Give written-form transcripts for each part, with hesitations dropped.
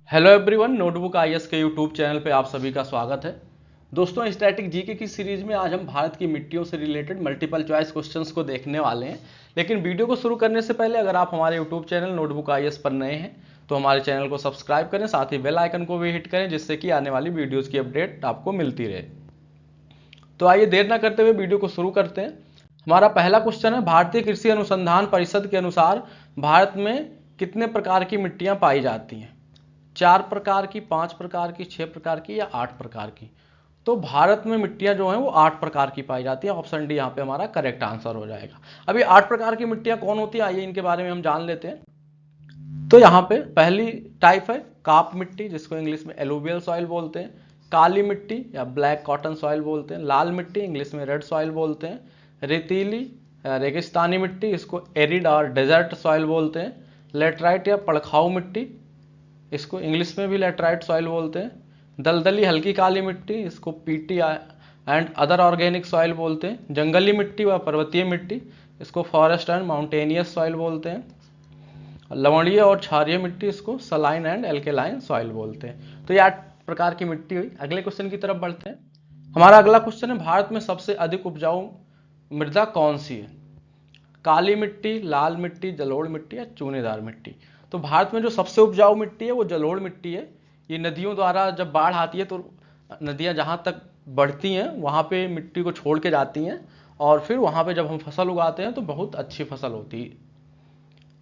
Hello everyone, notebook IAS के YouTube channel पे आप सभी का स्वागत है। दोस्तों, स्टैटिक जीके की सीरीज में आज हम भारत की मिट्टियों से रिलेटेड मल्टीपल चॉइस क्वेश्चंस को देखने वाले हैं। लेकिन वीडियो को शुरू करने से पहले अगर आप हमारे यूट्यूब चैनल नोटबुक आईएएस पर नए हैं तो हमारे चैनल को सब्सक्राइब करें, साथ ही बेल आइकन को भी हिट करें जिससे कि आने वाली वीडियोज़ की अपडेट आपको मिलती रहे। तो आइए देर ना करते हुए वीडियो को शुरू करते हैं। हमारा पहला क्वेश्चन है, भारतीय कृषि अनुसंधान परिषद के अनुसार भारत में कितने प्रकार की मिट्टियाँ पाई जाती हैं? 4 प्रकार की, 5 प्रकार की, 6 प्रकार की या 8 प्रकार की? तो भारत में मिट्टियां जो हैं वो 8 प्रकार की पाई जाती है। ऑप्शन डी यहाँ पे हमारा करेक्ट आंसर हो जाएगा। अभी 8 प्रकार की मिट्टियां कौन होती है, आइए इनके बारे में हम जान लेते हैं। तो यहाँ पे पहली टाइप है काप मिट्टी, जिसको इंग्लिश में एलुवियल सॉइल बोलते हैं। काली मिट्टी या ब्लैक कॉटन सॉइल बोलते हैं। लाल मिट्टी, इंग्लिश में रेड सॉइल बोलते हैं। रेतीली रेगिस्तानी मिट्टी, इसको एरिड और डेजर्ट सॉइल बोलते हैं। लेटराइट या पड़खाऊ मिट्टी, इसको इंग्लिश में भी लेटराइट सॉइल बोलते हैं। दलदली हल्की काली मिट्टी, इसको PT and other organic soil बोलते हैं। जंगली मिट्टी व पर्वतीय मिट्टी, इसको फॉरेस्ट एंड माउंटेनियस सॉइल बोलते हैं। लवणीय और क्षारीय मिट्टी, इसको सलाइन एंड एल्केलाइन सॉइल बोलते हैं। तो ये 8 प्रकार की मिट्टी हुई। अगले क्वेश्चन की तरफ बढ़ते हैं। हमारा अगला क्वेश्चन है, भारत में सबसे अधिक उपजाऊ मृदा कौन सी है? काली मिट्टी, लाल मिट्टी, जलोढ़ मिट्टी या चूनेदार मिट्टी? तो भारत में जो सबसे उपजाऊ मिट्टी है वो जलोढ़ मिट्टी है। ये नदियों द्वारा जब बाढ़ आती है तो नदियां जहाँ तक बढ़ती हैं वहाँ पे मिट्टी को छोड़ के जाती हैं, और फिर वहाँ पे जब हम फसल उगाते हैं तो बहुत अच्छी फसल होती है।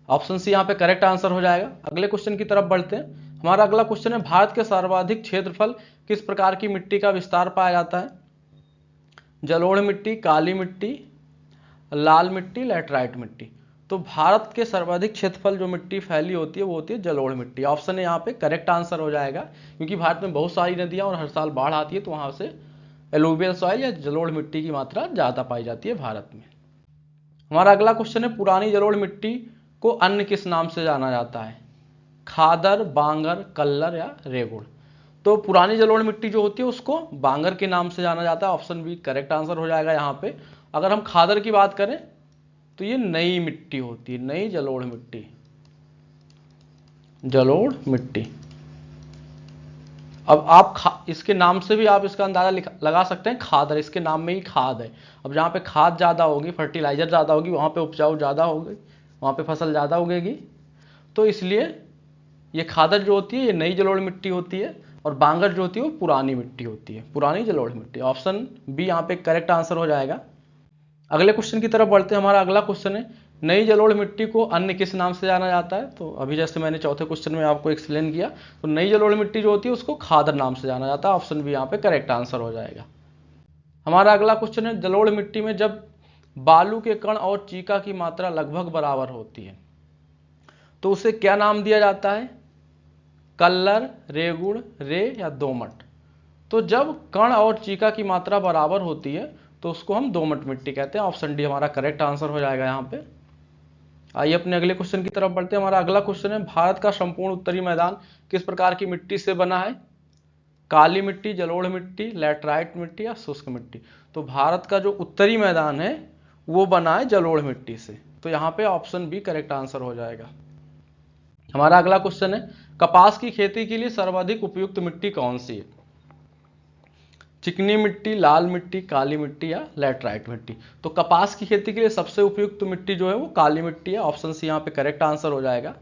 ऑप्शन सी यहाँ पे करेक्ट आंसर हो जाएगा। अगले क्वेश्चन की तरफ बढ़ते हैं। हमारा अगला क्वेश्चन है, भारत के सर्वाधिक क्षेत्रफल किस प्रकार की मिट्टी का विस्तार पाया जाता है? जलोढ़ मिट्टी, काली मिट्टी, लाल मिट्टी, लैटराइट मिट्टी? तो भारत के सर्वाधिक क्षेत्रफल जो मिट्टी फैली होती है वो होती है जलोढ़ मिट्टी। ऑप्शन ए यहाँ पे करेक्ट आंसर हो जाएगा, क्योंकि भारत में बहुत सारी नदियां और हर साल बाढ़ आती है तो वहां से एलुवियल सॉइल या जलोढ़ मिट्टी की मात्रा ज्यादा पाई जाती है भारत में। हमारा अगला क्वेश्चन है, पुरानी जलोढ़ मिट्टी को अन्य किस नाम से जाना जाता है? खादर, बांगर, कल्लर या रेगुड़? तो पुरानी जलोढ़ मिट्टी जो होती है उसको बांगर के नाम से जाना जाता है। ऑप्शन बी करेक्ट आंसर हो जाएगा यहाँ पे। अगर हम खादर की बात करें तो ये नई मिट्टी होती है, नई जलोढ़ मिट्टी, जलोढ़ मिट्टी। अब आप इसके नाम से भी आप इसका अंदाजा लगा सकते हैं, खादर, इसके नाम में ही खाद है। अब जहाँ पे खाद ज़्यादा होगी, फर्टिलाइजर ज़्यादा होगी, वहाँ पे उपजाऊ ज़्यादा होगी, वहाँ पे फसल ज़्यादा उगेगी, तो इसलिए ये खादर जो होती है ये नई जलोढ़ मिट्टी होती है, और बांगर जो होती है वो पुरानी मिट्टी होती है, पुरानी जलोढ़ मिट्टी। ऑप्शन बी यहाँ पे करेक्ट आंसर हो जाएगा। अगले क्वेश्चन की तरफ बढ़ते हैं। हमारा अगला क्वेश्चन है, नई जलोढ़ मिट्टी को अन्य किस नाम से जाना जाता है? तो अभी जैसे मैंने चौथे क्वेश्चन में आपको एक्सप्लेन किया, तो नई जलोढ़ मिट्टी जो होती है उसको खादर नाम से जाना जाता है। ऑप्शन बी यहाँ पे करेक्ट आंसर हो जाएगा। हमारा अगला क्वेश्चन है, जलोढ़ मिट्टी में जब बालू के कण और चीका की मात्रा लगभग बराबर होती है तो उसे क्या नाम दिया जाता है? कल्लर, रेगुड़, रे या दोमट? तो जब कण और चीका की मात्रा बराबर होती है तो उसको हम दोमट मिट्टी कहते हैं। ऑप्शन डी हमारा करेक्ट आंसर हो जाएगा यहाँ पे। आइए अपने अगले क्वेश्चन की तरफ बढ़ते हैं। हमारा अगला क्वेश्चन है, भारत का संपूर्ण उत्तरी मैदान किस प्रकार की मिट्टी से बना है? काली मिट्टी, जलोढ़ मिट्टी, लैटराइट मिट्टी या शुष्क मिट्टी? तो भारत का जो उत्तरी मैदान है वो बना है जलोढ़ मिट्टी से, तो यहाँ पे ऑप्शन बी करेक्ट आंसर हो जाएगा। हमारा अगला क्वेश्चन है, कपास की खेती के लिए सर्वाधिक उपयुक्त मिट्टी कौन सी है? चिकनी मिट्टी, लाल मिट्टी, काली मिट्टी या लैटराइट मिट्टी? तो कपास की खेती के लिए सबसे उपयुक्त मिट्टी जो है वो काली मिट्टी है। ऑप्शन सी यहाँ पे करेक्ट आंसर हो जाएगा।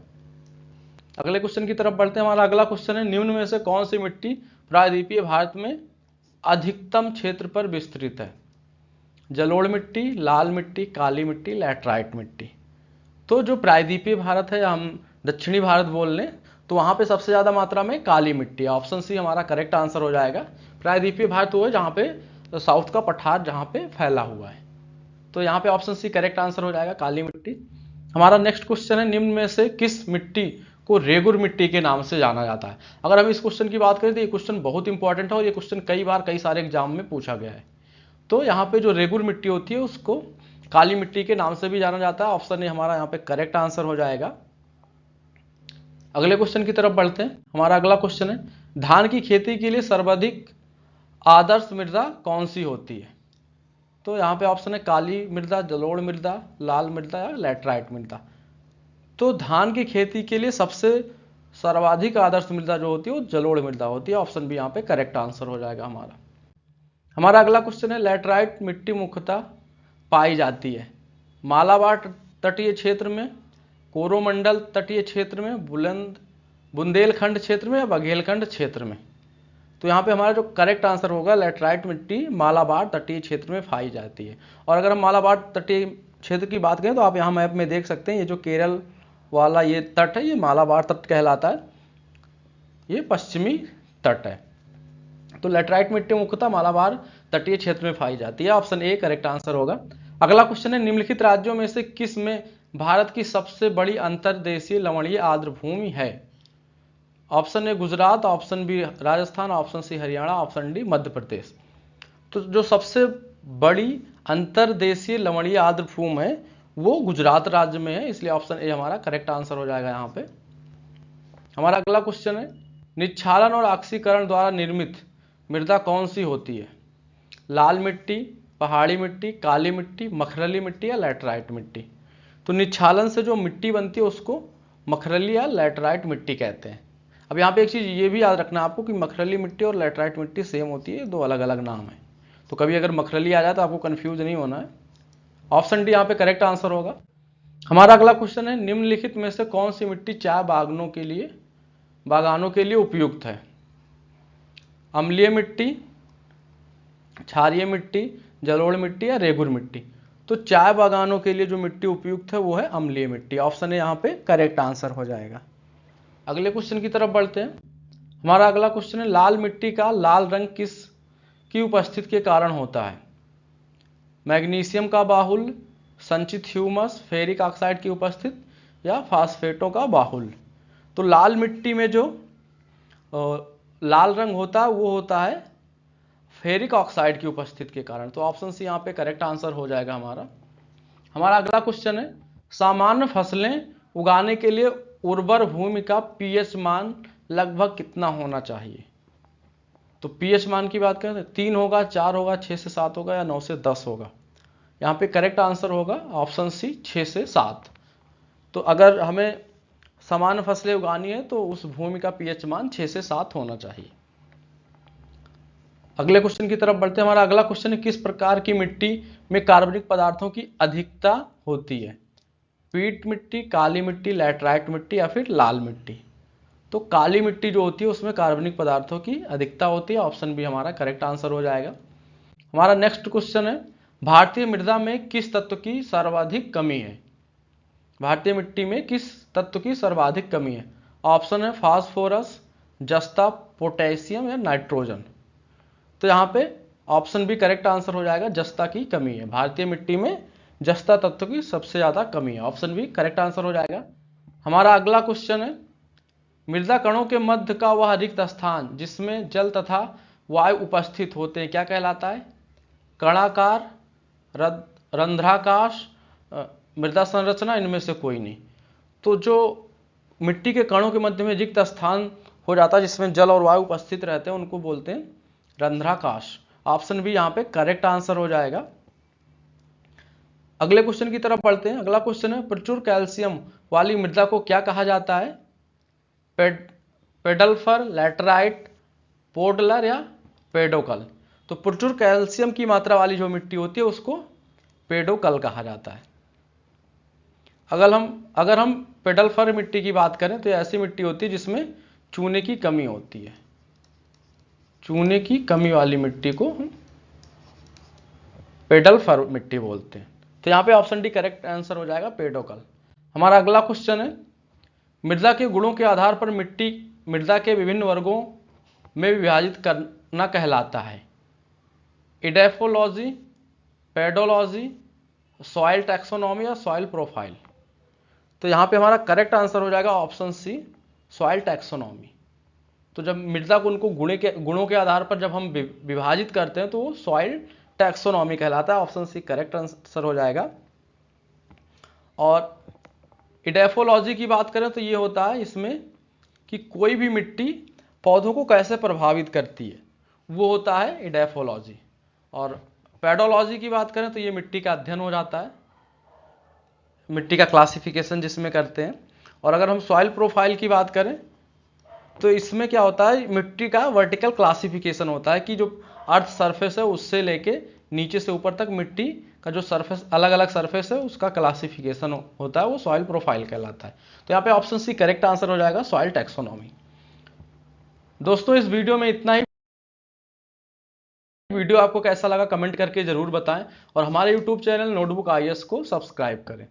अगले क्वेश्चन की तरफ बढ़ते हैं। हमारा अगला क्वेश्चन है, निम्न में से कौन सी मिट्टी प्रायद्वीपीय भारत में अधिकतम क्षेत्र पर विस्तृत है? जलोढ़ मिट्टी, लाल मिट्टी, काली मिट्टी, लैटराइट मिट्टी? तो जो प्रायद्वीपीय भारत है, हम दक्षिणी भारत बोल लें, तो वहां पे सबसे ज्यादा मात्रा में काली मिट्टी है। ऑप्शन सी हमारा करेक्ट आंसर हो जाएगा। प्रायद्वीपीय भारत वो है जहाँ पे साउथ का पठार जहाँ पे फैला हुआ है, तो यहाँ पे ऑप्शन सी करेक्ट आंसर हो जाएगा, काली मिट्टी। हमारा नेक्स्ट क्वेश्चन है, निम्न में से किस मिट्टी को रेगुर मिट्टी के नाम से जाना जाता है? अगर हम इस क्वेश्चन की बात करें तो ये क्वेश्चन बहुत इंपॉर्टेंट है और ये क्वेश्चन कई बार कई सारे एग्जाम में पूछा गया है। तो यहाँ पे जो रेगुर मिट्टी होती है उसको काली मिट्टी के नाम से भी जाना जाता है। ऑप्शन ए हमारा यहाँ पे करेक्ट आंसर हो जाएगा। अगले क्वेश्चन की तरफ बढ़ते हैं। हमारा अगला क्वेश्चन है, धान की खेती के लिए सर्वाधिक आदर्श मृदा कौन सी होती है? तो यहाँ पे ऑप्शन है काली मृदा, जलोढ़ मृदा, लाल मृदा या लैटराइट मृदा? तो धान की खेती के लिए सबसे सर्वाधिक आदर्श मृदा जो होती है वो जलोढ़ मृदा होती है। ऑप्शन बी यहाँ पे करेक्ट आंसर हो जाएगा हमारा। हमारा अगला क्वेश्चन है, लैटराइट मिट्टी मुख्यतः पाई जाती है मालाबार तटीय क्षेत्र में, कोरोमंडल तटीय क्षेत्र में, बुंदेलखंड क्षेत्र में या बघेलखंड क्षेत्र में। तो यहाँ पे हमारा जो करेक्ट आंसर होगा, लैटराइट मिट्टी मालाबार तटीय क्षेत्र में पाई जाती है। और अगर हम मालाबार तटीय क्षेत्र की बात करें तो आप यहाँ मैप में देख सकते हैं, ये जो केरल वाला ये तट है, ये मालाबार तट कहलाता है, ये पश्चिमी तट है। तो लैटराइट मिट्टी मुख्यतः मालाबार तटीय क्षेत्र में पाई जाती है। ऑप्शन ए करेक्ट आंसर होगा। अगला क्वेश्चन है, निम्नलिखित राज्यों में से किस में भारत की सबसे बड़ी अंतर्देशीय लवणीय आर्द्र भूमि है। Option A Gujarat, option B Rajasthan, option C Haryana, option D Madhya Pradesh. तो जो सबसे बड़ी अंतर्देशीय लवणीय आर्द्र भूमि है वो गुजरात राज्य में है, इसलिए ऑप्शन ए हमारा करेक्ट आंसर हो जाएगा यहाँ पे। हमारा अगला क्वेश्चन है, निच्छालन और ऑक्सीकरण द्वारा निर्मित मृदा कौन सी होती है। लाल मिट्टी, पहाड़ी मिट्टी, काली मिट्टी, मखरली मिट्टी या लैटराइट मिट्टी। तो निच्छालन से जो मिट्टी बनती है उसको मखरली या लैटराइट मिट्टी कहते हैं। अब यहाँ पे एक चीज़ ये भी याद रखना आपको कि मखरली मिट्टी और लैटराइट मिट्टी सेम होती है, दो अलग अलग नाम है। तो कभी अगर मखरली आ जाए तो आपको कन्फ्यूज नहीं होना है। ऑप्शन डी यहाँ पे करेक्ट आंसर होगा। हमारा अगला क्वेश्चन है, निम्नलिखित में से कौन सी मिट्टी चाय बागानों के लिए उपयुक्त है। अम्लीय मिट्टी, क्षारीय मिट्टी, जलोढ़ मिट्टी या रेगुर मिट्टी। तो चाय बागानों के लिए जो मिट्टी उपयुक्त है वो है अम्लीय मिट्टी। ऑप्शन ए यहाँ पे करेक्ट आंसर हो जाएगा। अगले क्वेश्चन की तरफ बढ़ते हैं। हमारा अगला क्वेश्चन है, लाल मिट्टी का लाल रंग किस की उपस्थिति के कारण होता है। मैग्नीशियम का बाहुल्य, संचित ह्यूमस, फेरिक ऑक्साइड की उपस्थिति या फास्फेटों का बाहुल्य। तो लाल मिट्टी में जो लाल रंग होता है वो होता है फेरिक ऑक्साइड की उपस्थिति के कारण। तो ऑप्शन सी यहाँ पे करेक्ट आंसर हो जाएगा हमारा। हमारा अगला क्वेश्चन है, सामान्य फसलें उगाने के लिए उर्वर भूमि का पीएच मान लगभग कितना होना चाहिए। तो पीएच मान की बात करें तो 3 होगा, 4 होगा, 6 से 7 होगा या 9 से 10 होगा। यहाँ पे करेक्ट आंसर होगा ऑप्शन सी 6 से 7। तो अगर हमें सामान्य फसलें उगानी है तो उस भूमि का पीएच मान 6 से 7 होना चाहिए। अगले क्वेश्चन की तरफ बढ़ते हैं। हमारा अगला क्वेश्चन है, किस प्रकार की मिट्टी में कार्बनिक पदार्थों की अधिकता होती है। पीट मिट्टी, काली मिट्टी, लैटराइट मिट्टी या फिर लाल मिट्टी। तो काली मिट्टी जो होती है उसमें कार्बनिक पदार्थों की अधिकता होती है। ऑप्शन बी हमारा करेक्ट आंसर हो जाएगा। हमारा नेक्स्ट क्वेश्चन है, भारतीय मृदा में किस तत्व की सर्वाधिक कमी है। भारतीय मिट्टी में किस तत्व की सर्वाधिक कमी है। ऑप्शन है फास्फोरस, जस्ता, पोटेशियम या नाइट्रोजन। तो यहाँ पे ऑप्शन बी करेक्ट आंसर हो जाएगा, जस्ता की कमी है। भारतीय मिट्टी में जस्ता तत्व की सबसे ज्यादा कमी है। ऑप्शन बी करेक्ट आंसर हो जाएगा। हमारा अगला क्वेश्चन है, मृदा कणों के मध्य का वह रिक्त स्थान जिसमें जल तथा वायु उपस्थित होते हैं क्या कहलाता है। कणाकार, रंध्राकाश, मृदा संरचना, इनमें से कोई नहीं। तो जो मिट्टी के कणों के मध्य में रिक्त स्थान हो जाता है जिसमें जल और वायु उपस्थित रहते हैं उनको बोलते हैं रंध्राकाश। ऑप्शन बी यहाँ पे करेक्ट आंसर हो जाएगा। अगले क्वेश्चन की तरफ बढ़ते हैं। अगला क्वेश्चन है, प्रचुर कैल्शियम वाली मृदा को क्या कहा जाता है। पेडल्फर, लैटराइट, पोडलर या पेडोकल। तो प्रचुर कैल्शियम की मात्रा वाली जो मिट्टी होती है उसको पेडोकल कहा जाता है। अगर हम पेडल्फर मिट्टी की बात करें तो ऐसी मिट्टी होती है जिसमें चूने की कमी होती है। चूने की कमी वाली मिट्टी को हम पेडल्फर मिट्टी बोलते हैं। तो यहाँ पे ऑप्शन डी करेक्ट आंसर हो जाएगा, पेडोकल। हमारा अगला क्वेश्चन है, मृदा के गुणों के आधार पर मिट्टी मृदा के विभिन्न वर्गों में विभाजित करना कहलाता है। इडेफोलॉजी, पेडोलॉजी, सॉइल टैक्सोनॉमी या सॉइल प्रोफाइल। तो यहाँ पे हमारा करेक्ट आंसर हो जाएगा ऑप्शन सी, सॉइल टैक्सोनॉमी। तो जब मृदा को उनको गुणों के आधार पर जब हम विभाजित करते हैं तो वो सॉइल टैक्सोनॉमी कहलाता है। ऑप्शन सी करेक्ट आंसर हो जाएगा। और इडेफोलॉजी की बात करें तो ये होता है इसमें कि कोई भी मिट्टी पौधों को कैसे प्रभावित करती है, वो होता है इडेफोलॉजी। और पेडोलॉजी की बात करें तो ये मिट्टी का अध्ययन हो जाता है, मिट्टी का क्लासिफिकेशन जिसमें करते हैं। और अगर हम सॉइल प्रोफाइल की बात करें तो इसमें क्या होता है, मिट्टी का वर्टिकल क्लासिफिकेशन होता है कि जो अर्थ सरफेस है उससे लेके नीचे से ऊपर तक मिट्टी का जो सरफेस, अलग अलग सरफेस है उसका क्लासिफिकेशन होता है, वो सॉइल प्रोफाइल कहलाता है। तो यहाँ पे ऑप्शन सी करेक्ट आंसर हो जाएगा, सॉइल टैक्सोनॉमी। दोस्तों इस वीडियो में इतना ही। वीडियो आपको कैसा लगा कमेंट करके जरूर बताएं और हमारे यूट्यूब चैनल नोटबुक आईएएस को सब्सक्राइब करें।